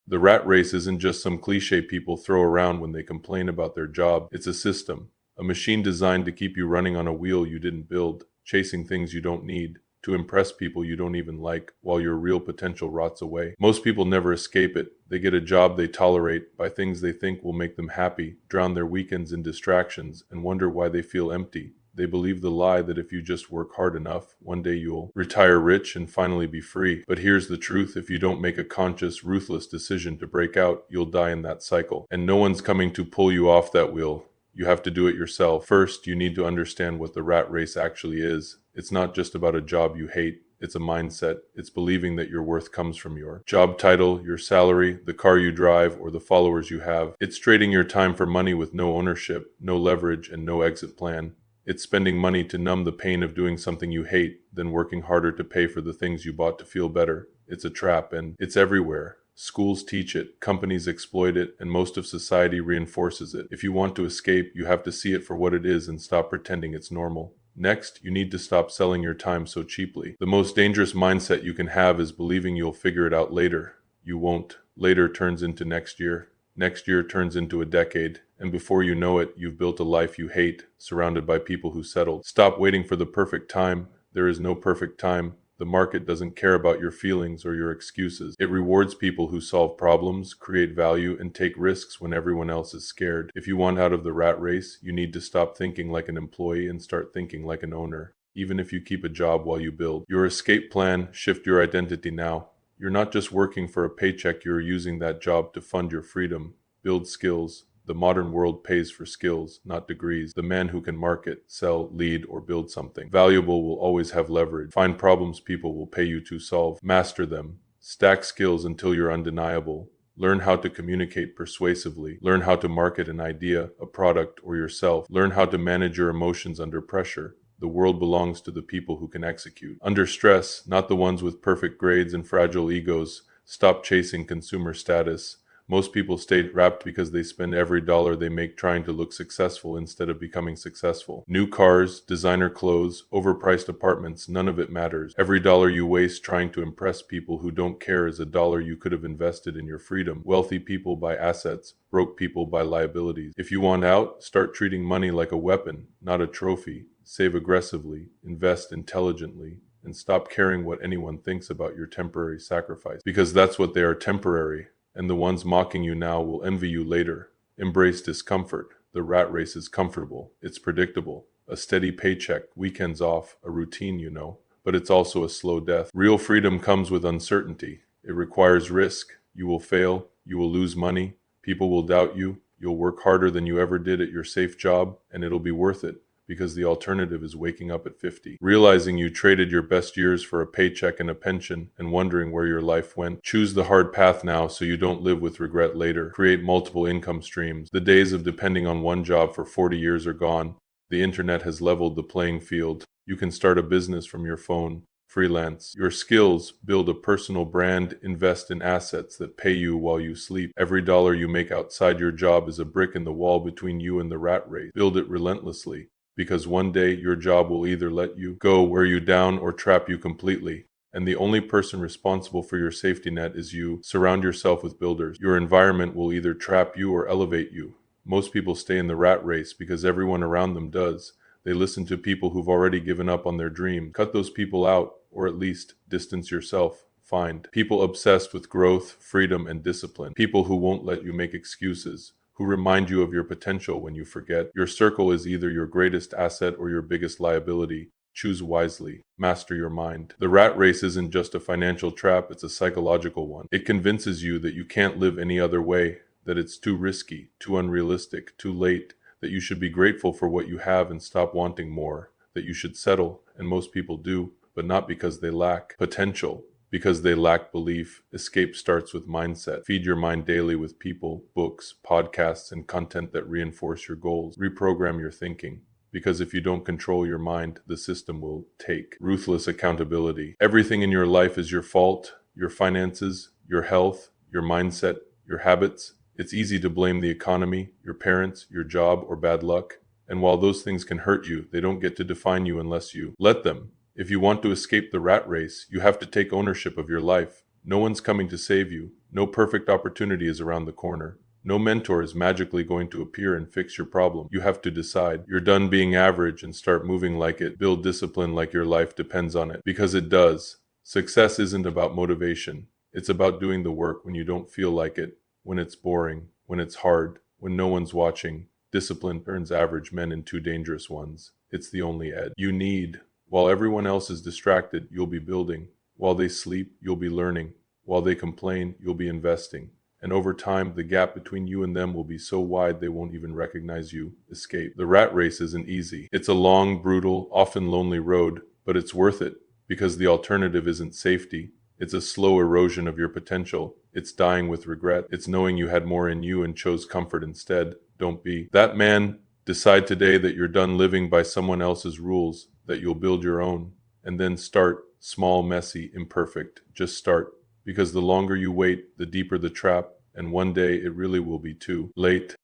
The rat race isn't just some cliche people throw around when they complain about their job. It's a system, a machine designed to keep you running on a wheel you didn't build, chasing things you don't need, to impress people you don't even like, while your real potential rots away. Most people never escape it. They get a job they tolerate, buy things they think will make them happy, drown their weekends in distractions, and wonder why they feel empty. They believe the lie that if you just work hard enough, one day you'll retire rich and finally be free. But here's the truth: if you don't make a conscious, ruthless decision to break out, you'll die in that cycle. And no one's coming to pull you off that wheel. You have to do it yourself. First, you need to understand what the rat race actually is. It's not just about a job you hate. It's a mindset. It's believing that your worth comes from your job title, your salary, the car you drive, or the followers you have. It's trading your time for money with no ownership, no leverage, and no exit plan. It's spending money to numb the pain of doing something you hate, then working harder to pay for the things you bought to feel better. It's a trap, and it's everywhere. Schools teach it, companies exploit it, and most of society reinforces it. If you want to escape, you have to see it for what it is and stop pretending it's normal. Next, you need to stop selling your time so cheaply. The most dangerous mindset you can have is believing you'll figure it out later. You won't. Later turns into next year. Next year turns into a decade. And before you know it, you've built a life you hate, surrounded by people who settled. Stop waiting for the perfect time. There is no perfect time. The market doesn't care about your feelings or your excuses. It rewards people who solve problems, create value, and take risks when everyone else is scared. If you want out of the rat race, you need to stop thinking like an employee and start thinking like an owner. Even if you keep a job while you build your escape plan, shift your identity now. You're not just working for a paycheck, you're using that job to fund your freedom. Build skills. The modern world pays for skills, not degrees. The man who can market, sell, lead, or build something valuable will always have leverage. Find problems people will pay you to solve. Master them. Stack skills until you're undeniable. Learn how to communicate persuasively. Learn how to market an idea, a product, or yourself. Learn how to manage your emotions under pressure. The world belongs to the people who can execute. Under stress, not the ones with perfect grades and fragile egos. Stop chasing consumer status. Most people stay trapped because they spend every dollar they make trying to look successful instead of becoming successful. New cars, designer clothes, overpriced apartments, none of it matters. Every dollar you waste trying to impress people who don't care is a dollar you could have invested in your freedom. Wealthy people buy assets, broke people buy liabilities. If you want out, start treating money like a weapon, not a trophy. Save aggressively, invest intelligently, and stop caring what anyone thinks about your temporary sacrifice. Because that's what they are, temporary. And the ones mocking you now will envy you later. Embrace discomfort. The rat race is comfortable. It's predictable. A steady paycheck, weekends off, a routine, but it's also a slow death. Real freedom comes with uncertainty. It requires risk. You will fail. You will lose money. People will doubt you. You'll work harder than you ever did at your safe job, and it'll be worth it. Because the alternative is waking up at 50, realizing you traded your best years for a paycheck and a pension, and wondering where your life went. Choose the hard path now so you don't live with regret later. Create multiple income streams. The days of depending on one job for 40 years are gone. The internet has leveled the playing field. You can start a business from your phone. Freelance your skills, build a personal brand, invest in assets that pay you while you sleep. Every dollar you make outside your job is a brick in the wall between you and the rat race. Build it relentlessly. Because one day your job will either let you go, wear you down, or trap you completely. And the only person responsible for your safety net is you. Surround yourself with builders. Your environment will either trap you or elevate you. Most people stay in the rat race because everyone around them does. They listen to people who've already given up on their dreams. Cut those people out, or at least distance yourself. Find people obsessed with growth, freedom, and discipline. People who won't let you make excuses, who remind you of your potential when you forget. Your circle is either your greatest asset or your biggest liability. Choose wisely. Master your mind. The rat race isn't just a financial trap, it's a psychological one. It convinces you that you can't live any other way, that it's too risky, too unrealistic, too late, that you should be grateful for what you have and stop wanting more, that you should settle, and most people do, but not because they lack potential. Because they lack belief. Escape starts with mindset. Feed your mind daily with people, books, podcasts, and content that reinforce your goals. Reprogram your thinking. Because if you don't control your mind, the system will take. Ruthless accountability. Everything in your life is your fault. Your finances, your health, your mindset, your habits. It's easy to blame the economy, your parents, your job, or bad luck. And while those things can hurt you, they don't get to define you unless you let them. If you want to escape the rat race, you have to take ownership of your life. No one's coming to save you. No perfect opportunity is around the corner. No mentor is magically going to appear and fix your problem. You have to decide. You're done being average and start moving like it. Build discipline like your life depends on it. Because it does. Success isn't about motivation. It's about doing the work when you don't feel like it, when it's boring, when it's hard, when no one's watching. Discipline turns average men into dangerous ones. It's the only edge you need. While everyone else is distracted, you'll be building. While they sleep, you'll be learning. While they complain, you'll be investing. And over time, the gap between you and them will be so wide they won't even recognize you. Escape. The rat race isn't easy. It's a long, brutal, often lonely road, but it's worth it because the alternative isn't safety. It's a slow erosion of your potential. It's dying with regret. It's knowing you had more in you and chose comfort instead. Don't be that man. Decide today that you're done living by someone else's rules, that you'll build your own. And then start. Small, messy, imperfect. Just start. Because the longer you wait, the deeper the trap, and one day it really will be too late.